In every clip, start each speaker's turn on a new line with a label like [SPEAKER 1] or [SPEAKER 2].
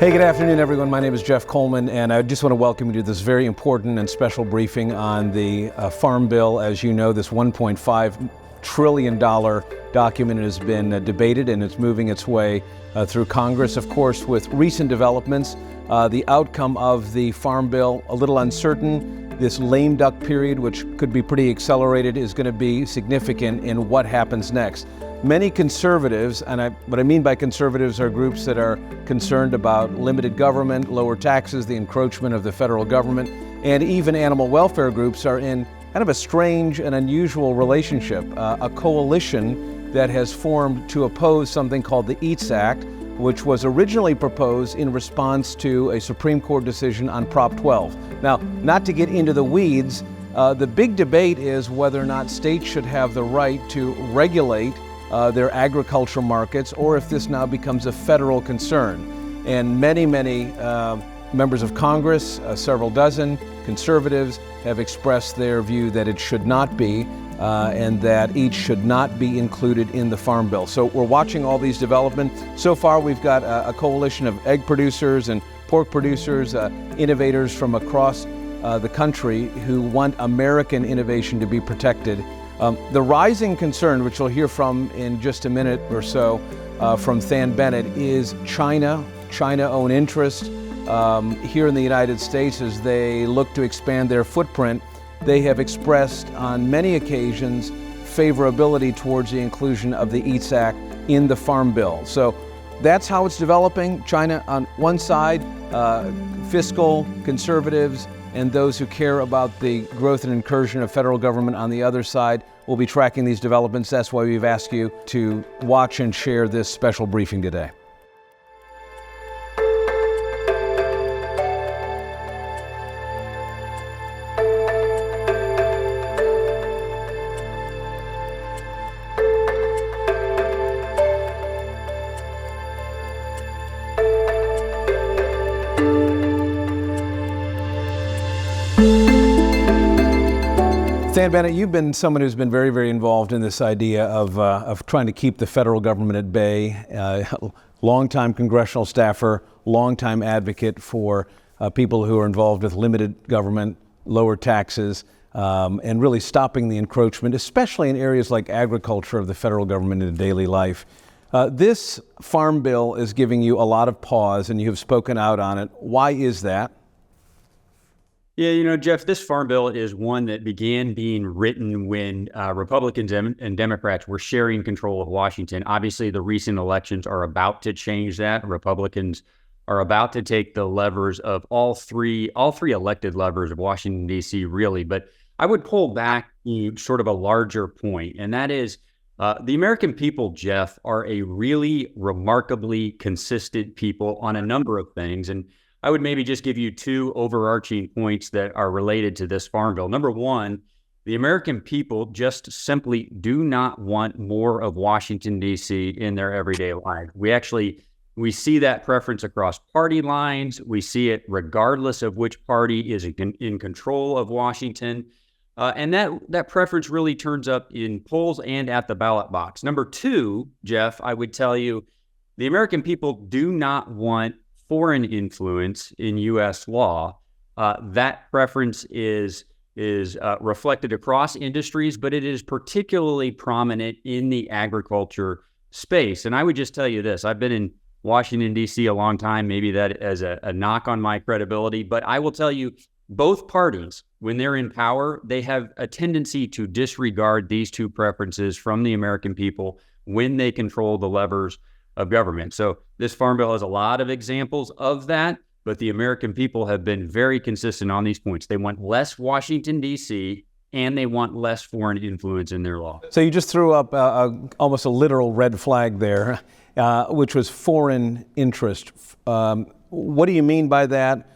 [SPEAKER 1] Hey, good afternoon, everyone. My name is Jeff Coleman, and I just want to welcome you to this very important and special briefing on the Farm Bill. As you know, this $1.5 trillion document has been debated, and it's moving its way through Congress. Of course, with recent developments, the outcome of the Farm Bill, a little uncertain. This lame duck period, which could be pretty accelerated, is going to be significant in what happens next. Many conservatives, and what I mean by conservatives are groups that are concerned about limited government, lower taxes, the encroachment of the federal government, and even animal welfare groups are in kind of a strange and unusual relationship, a coalition that has formed to oppose something called the EATS Act, which was originally proposed in response to a Supreme Court decision on Prop 12. Now, not to get into the weeds, the big debate is whether or not states should have the right to regulate their agricultural markets, or if this now becomes a federal concern. And many members of Congress, several dozen conservatives, have expressed their view that it should not be, and that each should not be included in the Farm Bill. So we're watching all these developments. So far, we've got a coalition of egg producers and pork producers, innovators from across the country who want American innovation to be protected. The rising concern, which we'll hear from in just a minute or so from Than Bennett, is China-owned interest here in the United States as they look to expand their footprint. They have expressed on many occasions favorability towards the inclusion of the EATS Act in the Farm Bill. So that's how it's developing. China on one side, fiscal conservatives, and those who care about the growth and incursion of federal government on the other side. We'll be tracking these developments. That's why we've asked you to watch and share this special briefing today. Than Bennett, you've been someone who's been very, very involved in this idea of trying to keep the federal government at bay. Longtime congressional staffer, longtime advocate for people who are involved with limited government, lower taxes, and really stopping the encroachment, especially in areas like agriculture of the federal government in daily life. This Farm Bill is giving you a lot of pause, and you have spoken out on it. Why is that?
[SPEAKER 2] Yeah, Jeff, this Farm Bill is one that began being written when Republicans and Democrats were sharing control of Washington. Obviously, the recent elections are about to change that. Republicans are about to take the levers of all three elected levers of Washington, D.C., really. But I would pull back to sort of a larger point, and that is the American people, Jeff, are a really remarkably consistent people on a number of things. And I would maybe just give you two overarching points that are related to this Farm Bill. Number one, the American people just simply do not want more of Washington, D.C. in their everyday life. We see that preference across party lines. We see it regardless of which party is in control of Washington. And that preference really turns up in polls and at the ballot box. Number two, Jeff, I would tell you, the American people do not want foreign influence in U.S. law. That preference is reflected across industries, but it is particularly prominent in the agriculture space. And I would just tell you this, I've been in Washington, D.C. a long time, maybe that as a knock on my credibility, but I will tell you, both parties, when they're in power, they have a tendency to disregard these two preferences from the American people when they control the levers of government. So this Farm Bill has a lot of examples of that, but the American people have been very consistent on these points. They want less Washington, D.C., and they want less foreign influence in their law.
[SPEAKER 1] So you just threw up almost a literal red flag there, which was foreign interest. What do you mean by that?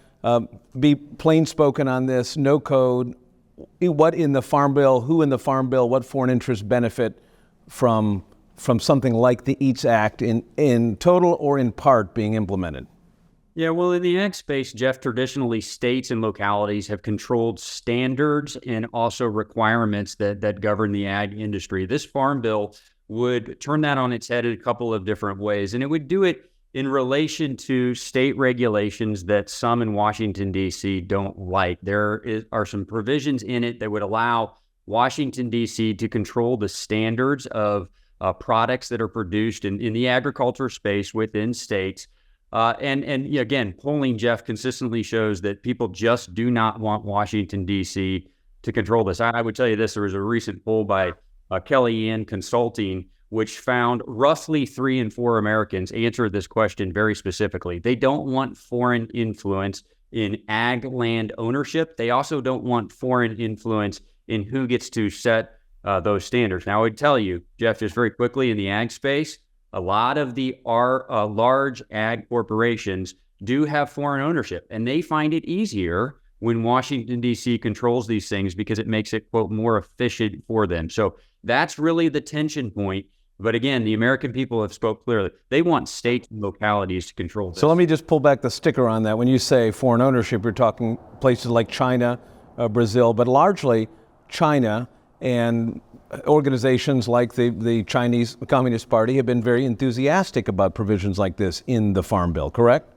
[SPEAKER 1] Be plain spoken on this, no code. What in the Farm Bill, who in the Farm Bill, what foreign interest benefit from something like the EATS Act in total or in part being implemented?
[SPEAKER 2] Yeah, well, in the ag space, Jeff, traditionally states and localities have controlled standards and also requirements that govern the ag industry. This Farm Bill would turn that on its head in a couple of different ways, and it would do it in relation to state regulations that some in Washington, D.C. don't like. Are some provisions in it that would allow Washington, D.C. to control the standards of products that are produced in the agriculture space within states. And again, polling, Jeff, consistently shows that people just do not want Washington, D.C. to control this. I would tell you this, there was a recent poll by Kellyanne Consulting, which found roughly 3 in 4 Americans answered this question very specifically. They don't want foreign influence in ag land ownership. They also don't want foreign influence in who gets to set those standards. Now, I would tell you, Jeff, just very quickly in the ag space, a lot of the large ag corporations do have foreign ownership, and they find it easier when Washington, D.C. controls these things because it makes it, quote, more efficient for them. So that's really the tension point. But again, the American people have spoke clearly. They want states and localities to control this.
[SPEAKER 1] So let me just pull back the sticker on that. When you say foreign ownership, you're talking places like China, Brazil, but largely China and organizations like the Chinese Communist Party have been very enthusiastic about provisions like this in the Farm Bill, correct?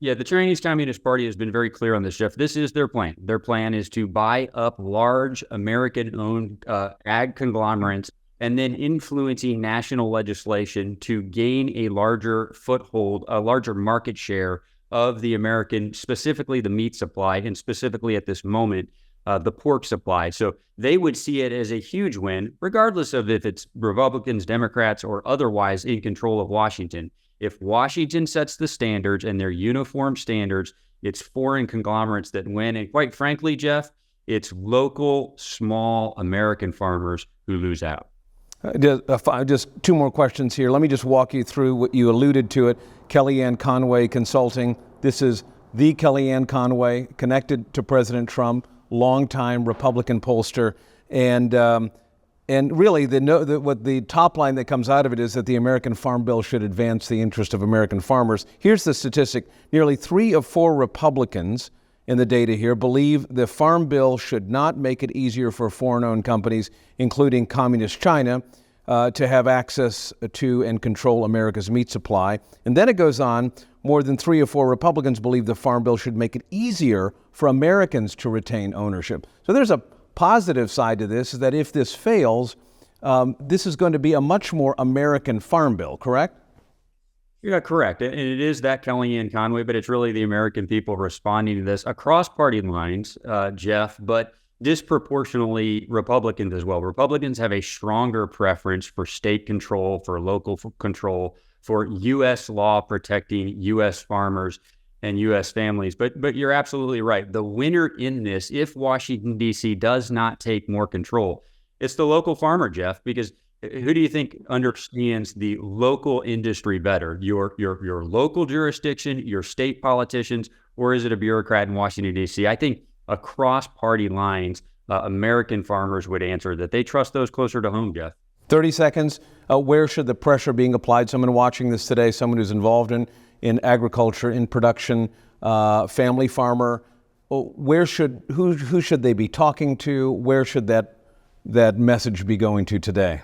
[SPEAKER 2] Yeah, the Chinese Communist Party has been very clear on this, Jeff. This is their plan. Their plan is to buy up large American-owned ag conglomerates and then influencing national legislation to gain a larger foothold, a larger market share of the American, specifically the meat supply, and specifically at this moment, the pork supply. So they would see it as a huge win, regardless of if it's Republicans, Democrats, or otherwise in control of Washington. If Washington sets the standards and they're uniform standards, it's foreign conglomerates that win. And quite frankly, Jeff, it's local, small American farmers who lose out.
[SPEAKER 1] Just 2 more questions here. Let me just walk you through what you alluded to it. Kellyanne Conway Consulting. This is the Kellyanne Conway, connected to President Trump, longtime Republican pollster. And really, what the top line that comes out of it is that the American Farm Bill should advance the interest of American farmers. Here's the statistic. Nearly 3 of 4 Republicans in the data here believe the Farm Bill should not make it easier for foreign-owned companies, including Communist China, to have access to and control America's meat supply. And then it goes on, more than 3 of 4 Republicans believe the Farm Bill should make it easier for Americans to retain ownership. So there's a positive side to this, is that if this fails, this is going to be a much more American Farm Bill, correct?
[SPEAKER 2] Yeah, correct. And it is that Kellyanne Conway, but it's really the American people responding to this across party lines, Jeff, but disproportionately Republicans as well. Republicans have a stronger preference for state control, for local control, for U.S. law protecting U.S. farmers and U.S. families. But you're absolutely right. The winner in this, if Washington, D.C. does not take more control, it's the local farmer, Jeff, because who do you think understands the local industry better? Your local jurisdiction, your state politicians, or is it a bureaucrat in Washington, D.C.? I think across party lines, American farmers would answer that they trust those closer to home, Jeff.
[SPEAKER 1] 30 seconds. Where should the pressure being applied? Someone watching this today, someone who's involved in agriculture, in production, family farmer, who should they be talking to? Where should that message be going to today?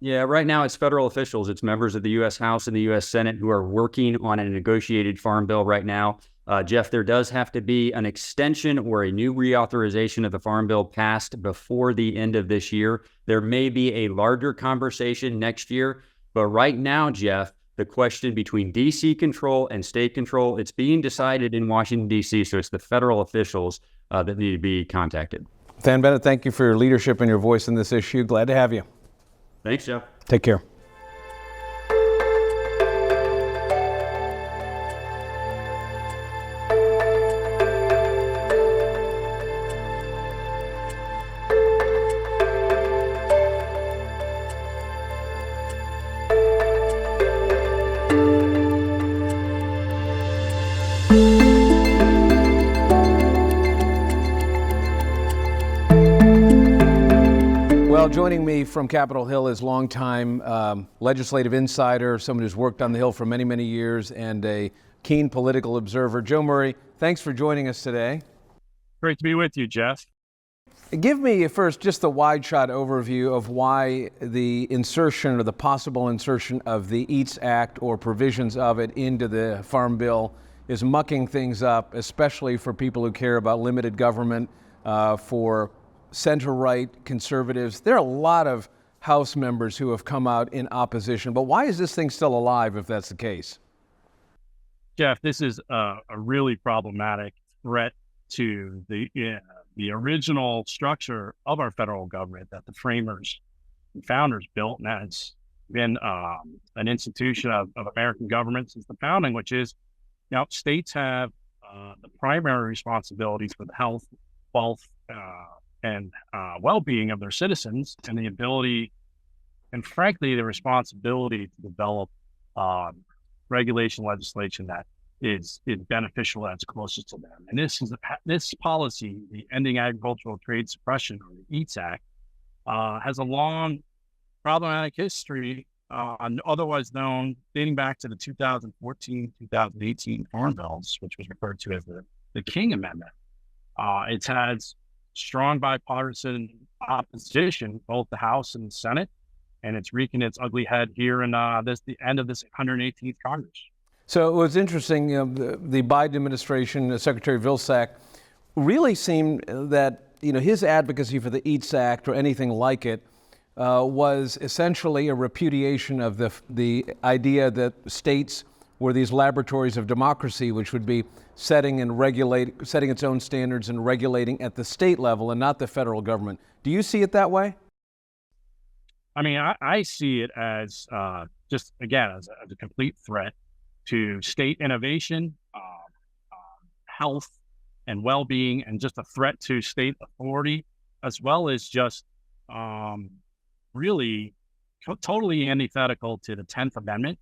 [SPEAKER 2] Yeah, right now it's federal officials. It's members of the U.S. House and the U.S. Senate who are working on a negotiated farm bill right now. Jeff, there does have to be an extension or a new reauthorization of the farm bill passed before the end of this year. There may be a larger conversation next year, but right now, Jeff, the question between D.C. control and state control, it's being decided in Washington, D.C., so it's the federal officials that need to be contacted.
[SPEAKER 1] Than Bennett, thank you for your leadership and your voice in this issue. Glad to have you.
[SPEAKER 2] Thanks, Jeff.
[SPEAKER 1] Take care. Well, joining me from Capitol Hill is longtime legislative insider, someone who's worked on the Hill for many, many years, and a keen political observer. Joe Murray, thanks for joining us today.
[SPEAKER 3] Great to be with you, Jeff.
[SPEAKER 1] Give me first just the wide shot overview of why the insertion or the possible insertion of the EATS Act or provisions of it into the Farm Bill is mucking things up, especially for people who care about limited government, for center-right conservatives. There are a lot of House members who have come out in opposition, but why is this thing still alive if that's the case?
[SPEAKER 3] Jeff, this is a really problematic threat to the original structure of our federal government that the framers and founders built, and that's been an institution of American government since the founding, which is, states have the primary responsibilities for the health, wealth, and well-being of their citizens, and the ability, and frankly, the responsibility to develop regulation legislation that is beneficial, that's closest to them. And this policy, the Ending Agricultural Trade Suppression, or the EATS Act, has a long problematic history, otherwise known dating back to the 2014-2018 Farm Bills, which was referred to as the King Amendment. It's had strong bipartisan opposition, both the House and the Senate, and it's wreaking its ugly head here in the end of this 118th Congress.
[SPEAKER 1] So it was interesting, the Biden administration, Secretary Vilsack, really seemed that his advocacy for the EATS Act or anything like it was essentially a repudiation of the idea that states were these laboratories of democracy, which would be setting its own standards and regulating at the state level and not the federal government. Do you see it that way?
[SPEAKER 3] I mean, I see it as just, again, as a complete threat to state innovation, health and well-being, and just a threat to state authority, as well as just really totally antithetical to the 10th Amendment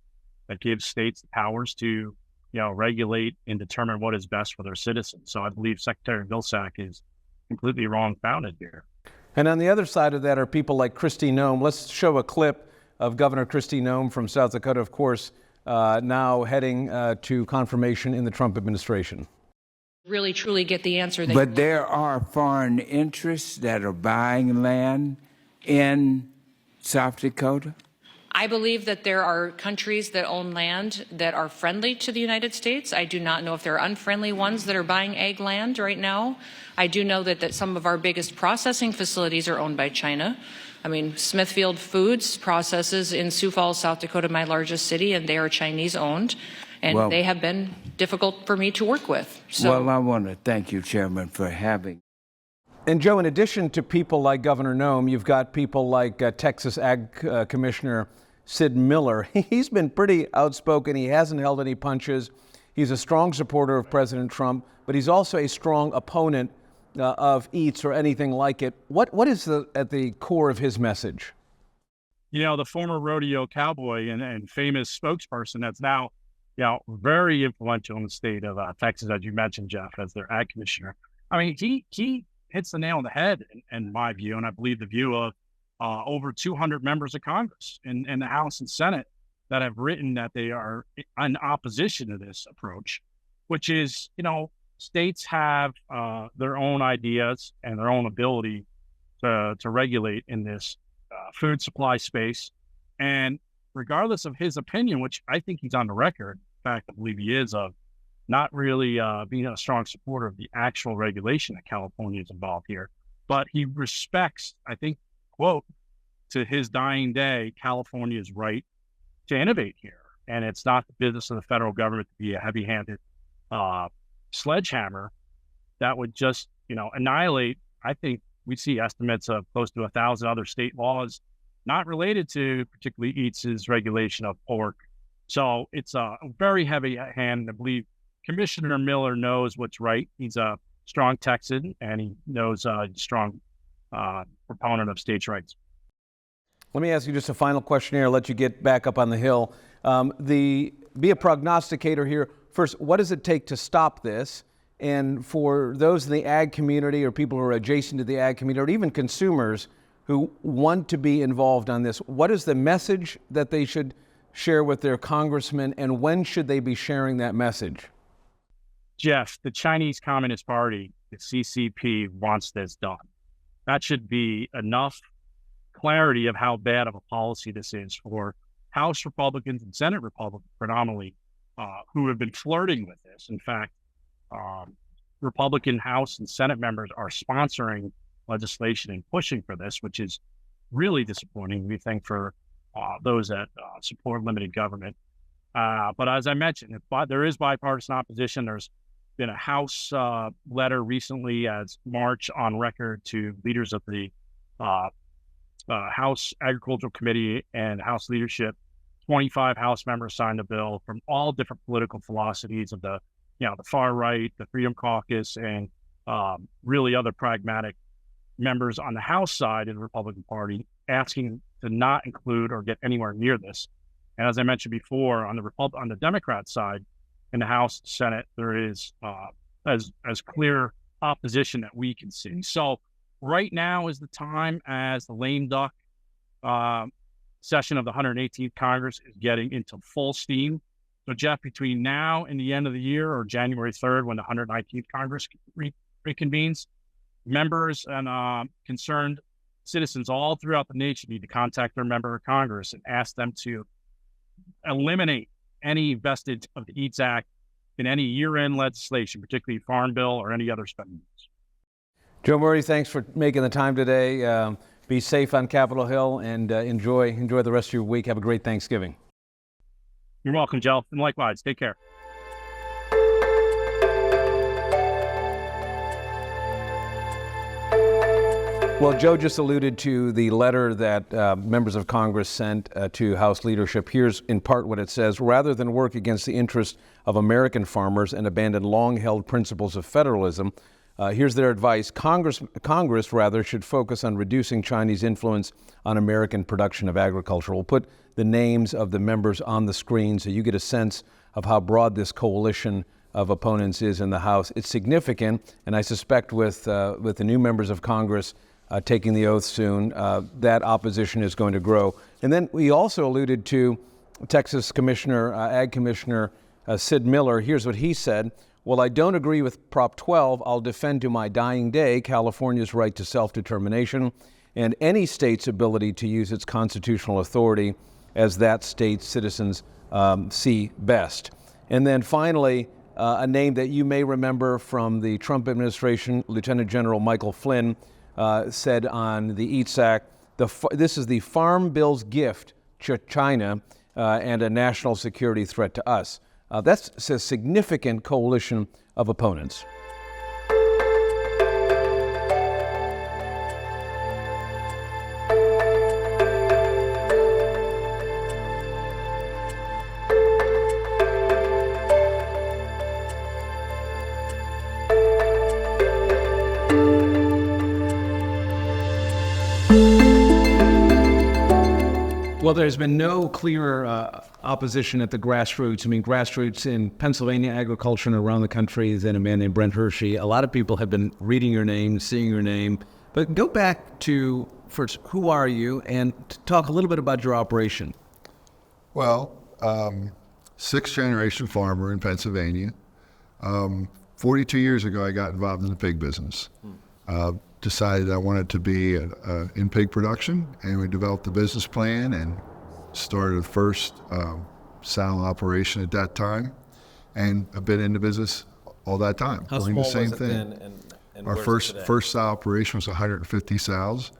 [SPEAKER 3] that gives states the powers to, regulate and determine what is best for their citizens. So I believe Secretary Vilsack is completely wrong-founded here.
[SPEAKER 1] And on the other side of that are people like Kristi Noem. Let's show a clip of Governor Kristi Noem from South Dakota, of course, now heading to confirmation in the Trump administration.
[SPEAKER 4] Really, truly get the answer.
[SPEAKER 5] But there are foreign interests that are buying land in South Dakota?
[SPEAKER 4] I believe that there are countries that own land that are friendly to the United States. I do not know if there are unfriendly ones that are buying ag land right now. I do know that some of our biggest processing facilities are owned by China. I mean, Smithfield Foods processes in Sioux Falls, South Dakota, my largest city, and they are Chinese owned. And they have been difficult for me to work with. So,
[SPEAKER 5] well, I want to thank you, Chairman, for having.
[SPEAKER 1] And Joe, in addition to people like Governor Noem, you've got people like Texas Ag Commissioner Sid Miller. He's been pretty outspoken. He hasn't held any punches. He's a strong supporter of President Trump, but he's also a strong opponent of EATS or anything like it. What is at the core of his message?
[SPEAKER 3] The former rodeo cowboy and famous spokesperson that's now, very influential in the state of Texas, as you mentioned, Jeff, as their ag commissioner. I mean, he hits the nail on the head, in my view, and I believe the view of over 200 members of Congress and the House and Senate that have written that they are in opposition to this approach, which is, states have their own ideas and their own ability to regulate in this food supply space. And regardless of his opinion, which I think he's on the record, in fact, I believe he is, of not really being a strong supporter of the actual regulation that California is involved here, but he respects, I think, quote, to his dying day, California's right to innovate here. And it's not the business of the federal government to be a heavy-handed sledgehammer that would just, annihilate. I think we see estimates of close to 1,000 other state laws not related to particularly EATS's regulation of pork. So it's a very heavy hand. I believe Commissioner Miller knows what's right. He's a strong Texan, and he knows a strong proponent of states' rights.
[SPEAKER 1] Let me ask you just a final question here. I'll let you get back up on the Hill. Be a prognosticator here. First, what does it take to stop this? And for those in the ag community or people who are adjacent to the ag community or even consumers who want to be involved on this, what is the message that they should share with their congressman, and when should they be sharing that message?
[SPEAKER 3] Jeff, the Chinese Communist Party, the CCP, wants this done. That should be enough clarity of how bad of a policy this is for House Republicans and Senate Republicans predominantly, who have been flirting with this. In fact, Republican House and Senate members are sponsoring legislation and pushing for this, which is really disappointing, we think, for those that support limited government. But as I mentioned, there is bipartisan opposition. There's been a House letter recently as March on record to leaders of the House Agricultural Committee and House leadership. 25 House members signed a bill from all different political philosophies of the far right, the Freedom Caucus, and really other pragmatic members on the House side of the Republican Party, asking to not include or get anywhere near this. And as I mentioned before, on the Democrat side, in the House, Senate, there is as clear opposition that we can see. So right now is the time, as the lame duck session of the 118th Congress is getting into full steam. So Jeff, between now and the end of the year, or January 3rd, when the 119th Congress reconvenes, members and concerned citizens all throughout the nation need to contact their member of Congress and ask them to eliminate any vestige of the EATS Act in any year-end legislation, particularly Farm Bill or any other spending bills.
[SPEAKER 1] Joe Murray, thanks for making the time today. Be safe on Capitol Hill and enjoy the rest of your week. Have a great Thanksgiving.
[SPEAKER 3] You're welcome, Joe. And likewise, take care.
[SPEAKER 1] Well, Joe just alluded to the letter that members of Congress sent to House leadership. Here's in part what it says. Rather than work against the interests of American farmers and abandon long-held principles of federalism, here's their advice. Congress rather should focus on reducing Chinese influence on American production of agriculture. We'll put the names of the members on the screen so you get a sense of how broad this coalition of opponents is in the House. It's significant, and I suspect with the new members of Congress taking the oath soon, that opposition is going to grow. And then we also alluded to Texas Commissioner, Ag Commissioner Sid Miller. Here's what he said. While I don't agree with Prop 12, I'll defend to my dying day California's right to self-determination and any state's ability to use its constitutional authority as that state's citizens see best. And then finally, a name that you may remember from the Trump administration, Lieutenant General Michael Flynn, said on the EATS Act, this is the Farm Bill's gift to China and a national security threat to us. That's a significant coalition of opponents. Well, there's been no clear opposition at the grassroots. I mean, grassroots in Pennsylvania agriculture and around the country is in a man named Brent Hershey. A lot of people have been reading your name, seeing your name. But go back to, first, who are you? And talk a little bit about your operation.
[SPEAKER 6] Well, sixth-generation farmer in Pennsylvania. 42 years ago, I got involved in the pig business. Decided I wanted to be in pig production, and we developed a business plan and started the first sow operation at that time, and I've been in the business all that time.
[SPEAKER 1] How
[SPEAKER 6] doing
[SPEAKER 1] small
[SPEAKER 6] the same
[SPEAKER 1] was it
[SPEAKER 6] thing.
[SPEAKER 1] then, and
[SPEAKER 6] Our
[SPEAKER 1] where's it today?
[SPEAKER 6] first sow operation was 150 sows,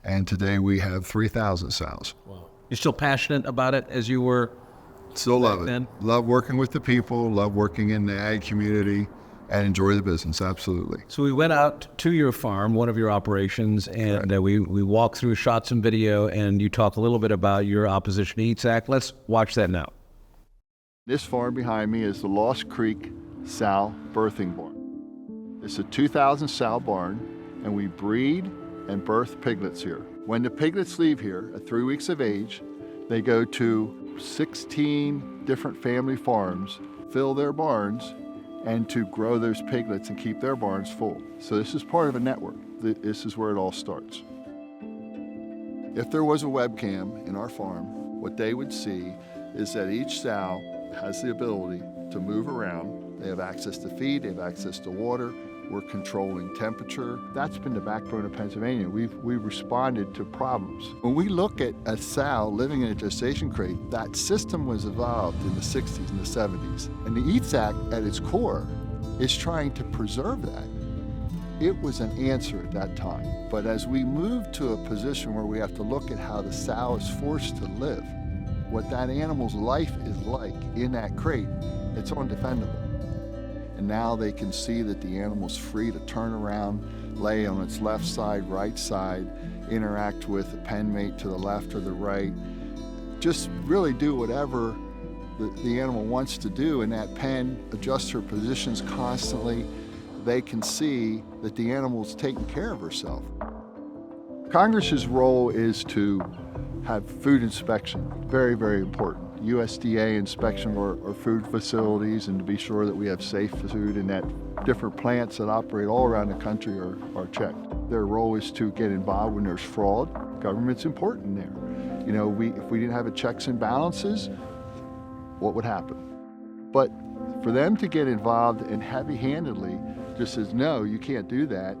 [SPEAKER 6] and today we have 3,000 sows.
[SPEAKER 1] Wow. You're still passionate about it as you were?
[SPEAKER 6] Still love it.
[SPEAKER 1] then?
[SPEAKER 6] Love working with the people, love working in the ag community, and enjoy the business, absolutely.
[SPEAKER 1] So we went out to your farm, one of your operations, and we walked through, shot some video, and you talk a little bit about your opposition to EATS Act. Let's watch that now.
[SPEAKER 7] This farm behind me is the Lost Creek Sow Birthing Barn. It's a 2,000 sow barn, and we breed and birth piglets here. When the piglets leave here at 3 weeks of age, they go to 16 different family farms, fill their barns, and to grow those piglets and keep their barns full. So this is part of a network. This is where it all starts. If there was a webcam in our farm, what they would see is that each sow has the ability to move around. They have access to feed, they have access to water, We're controlling temperature. That's been the backbone of Pennsylvania. We've responded to problems. When we look at a sow living in a gestation crate, that system was evolved in the 60s and the 70s. And the EATS Act at its core is trying to preserve that. It was an answer at that time. But as we move to a position where we have to look at how the sow is forced to live, what that animal's life is like in that crate, it's undefendable. And now they can see that the animal's free to turn around, lay on its left side, right side, interact with a pen mate to the left or the right, just really do whatever the animal wants to do in that pen, adjust her positions constantly. They can see that the animal's taking care of herself. Congress's role is to have food inspection, very, very important. USDA inspection of our food facilities and to be sure that we have safe food and that different plants that operate all around the country are checked. Their role is to get involved when there's fraud. Government's important there. You know, if we didn't have a checks and balances, what would happen? But for them to get involved and heavy-handedly just says, no, you can't do that,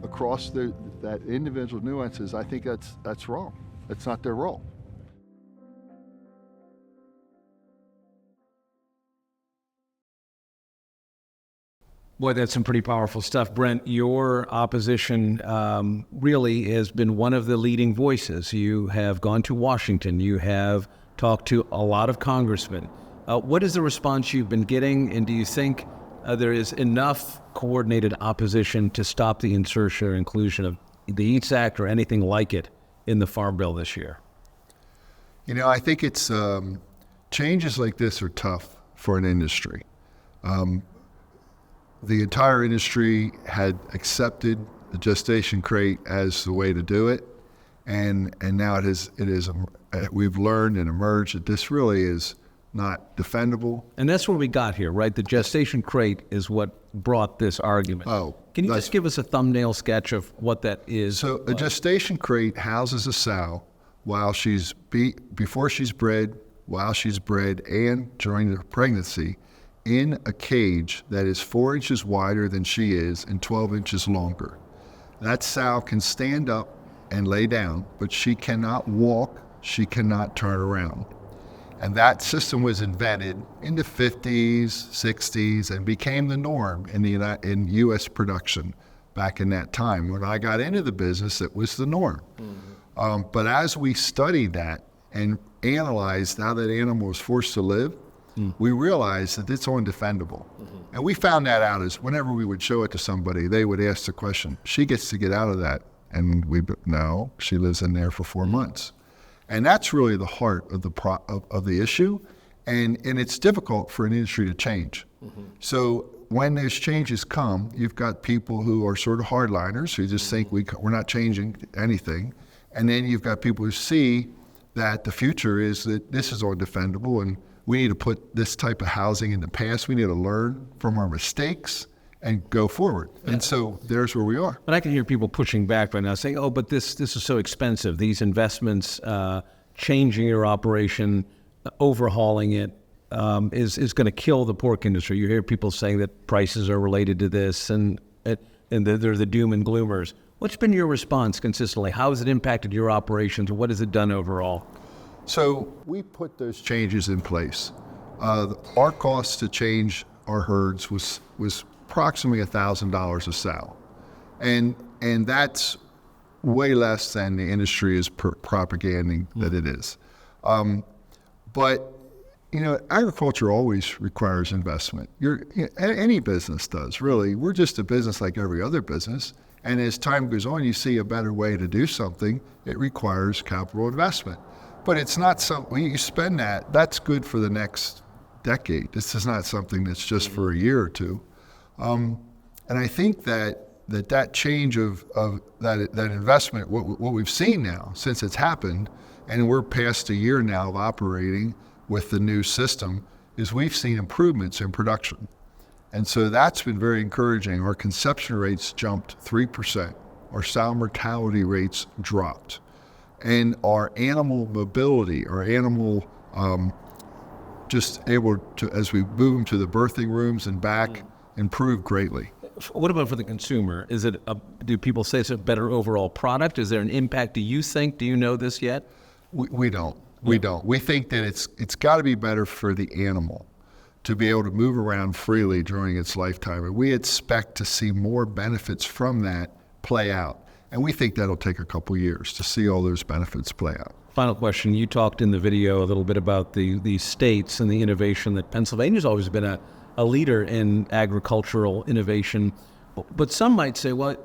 [SPEAKER 7] across that individual nuances, I think that's wrong. That's not their role.
[SPEAKER 1] Boy, that's some pretty powerful stuff. Brent, your opposition really has been one of the leading voices. You have gone to Washington. You have talked to a lot of congressmen. What is the response you've been getting, and do you think there is enough coordinated opposition to stop the insertion or inclusion of the EATS Act or anything like it in the Farm Bill this year?
[SPEAKER 6] You know, I think it's changes like this are tough for an industry. The entire industry had accepted the gestation crate as the way to do it, and now it is we've learned and emerged that this really is not defendable.
[SPEAKER 1] And that's what we got here, right? The gestation crate is what brought this argument.
[SPEAKER 6] Oh,
[SPEAKER 1] can you just give us a thumbnail sketch of what that is?
[SPEAKER 6] So a gestation crate houses a sow while before she's bred, while she's bred, and during the pregnancy, in a cage that is 4 inches wider than she is and 12 inches longer. That sow can stand up and lay down, but she cannot walk, she cannot turn around. And that system was invented in the 50s, 60s, and became the norm in U.S. production back in that time. When I got into the business, it was the norm. Mm-hmm. But as we studied that and analyzed how that animal was forced to live, we realized that it's undefendable. Mm-hmm. And we found that out as whenever we would show it to somebody, they would ask the question, she gets to get out of that. And no, she lives in there for 4 months. And that's really the heart of the issue. And it's difficult for an industry to change. Mm-hmm. So when those changes come, you've got people who are sort of hardliners who just think we're not changing anything. And then you've got people who see that the future is that this is undefendable and we need to put this type of housing in the past. We need to learn from our mistakes and go forward. And so there's where we are.
[SPEAKER 1] But I can hear people pushing back right now saying, oh, but this is so expensive. These investments, changing your operation, overhauling it, is going to kill the pork industry. You hear people saying that prices are related to this and they're the doom and gloomers. What's been your response consistently? How has it impacted your operations? What has it done overall?
[SPEAKER 6] So we put those changes in place. Our cost to change our herds was approximately $1,000 a sow. And that's way less than the industry is propagating that it is. But, you know, agriculture always requires investment. Any business does, really. We're just a business like every other business. And as time goes on, you see a better way to do something. It requires capital investment. But it's not when you spend that's good for the next decade. This is not something that's just for a year or two. And I think that change of that investment, what we've seen now since it's happened, and we're past a year now of operating with the new system, is we've seen improvements in production. And so that's been very encouraging. Our conception rates jumped 3%. Our sow mortality rates dropped. And our animal mobility, our animal just able to, as we move them to the birthing rooms and back, improve greatly.
[SPEAKER 1] what about for the consumer? Do people say it's a better overall product? Is there an impact? Do you think? Do you know this yet?
[SPEAKER 6] We don't. We don't. We think that it's got to be better for the animal to be able to move around freely during its lifetime. And we expect to see more benefits from that play out. And we think that'll take a couple years to see all those benefits play out.
[SPEAKER 1] Final question. You talked in the video a little bit about the states and the innovation that Pennsylvania's always been a leader in agricultural innovation. But some might say, well,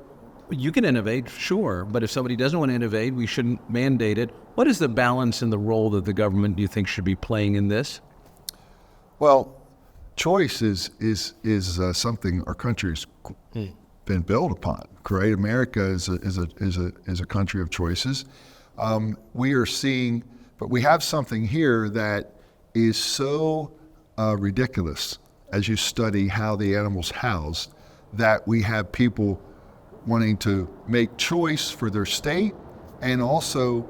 [SPEAKER 1] you can innovate, sure, but if somebody doesn't want to innovate, we shouldn't mandate it. What is the balance and the role that the government, do you think, should be playing in this?
[SPEAKER 6] Well, choice is something our country's been built upon. Right? America is a country of choices. We are seeing, but we have something here that is so ridiculous as you study how the animals house, that we have people wanting to make choice for their state, and also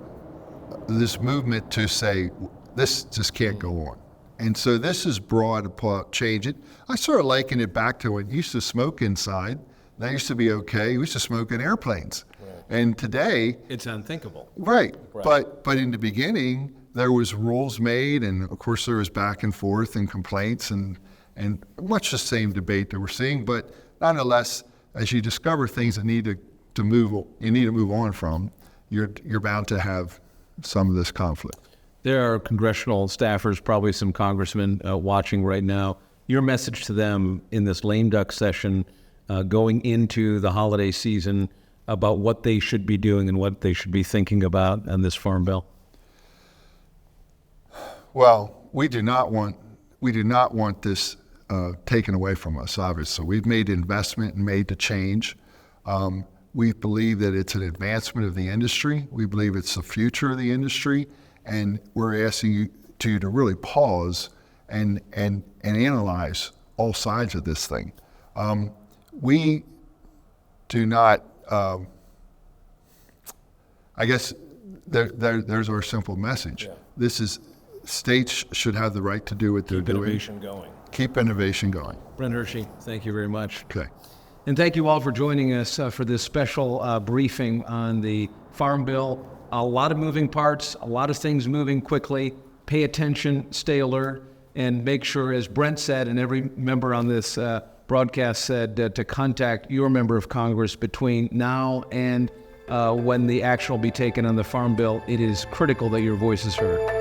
[SPEAKER 6] this movement to say this just can't go on. And so this has brought about change. I sort of liken it back to when you used to smoke inside. That used to be okay. We used to smoke in airplanes. Right. And today
[SPEAKER 1] it's unthinkable.
[SPEAKER 6] Right. But in the beginning there was rules made, and of course there was back and forth and complaints and much the same debate that we're seeing. But nonetheless, as you discover things that need to move on from, you're bound to have some of this conflict.
[SPEAKER 1] There are congressional staffers, probably some congressmen watching right now. Your message to them in this lame duck session going into the holiday season about what they should be doing and what they should be thinking about on this farm bill? Well, we do not want this taken away from us, obviously. We've made investment and made the change. We believe that it's an advancement of the industry. We believe it's the future of the industry. And we're asking you to really pause and analyze all sides of this thing. We do not, I guess there's our simple message. Yeah. This is, states should have the right to do what they're doing. Keep innovation going. Brent Hershey, thank you very much.
[SPEAKER 6] Okay.
[SPEAKER 1] And thank you all for joining us for this special briefing on the Farm Bill. A lot of moving parts, a lot of things moving quickly. Pay attention, stay alert, and make sure, as Brent said, and every member on this broadcast said, to contact your member of Congress between now and when the action will be taken on the Farm Bill. It is critical that your voice is heard.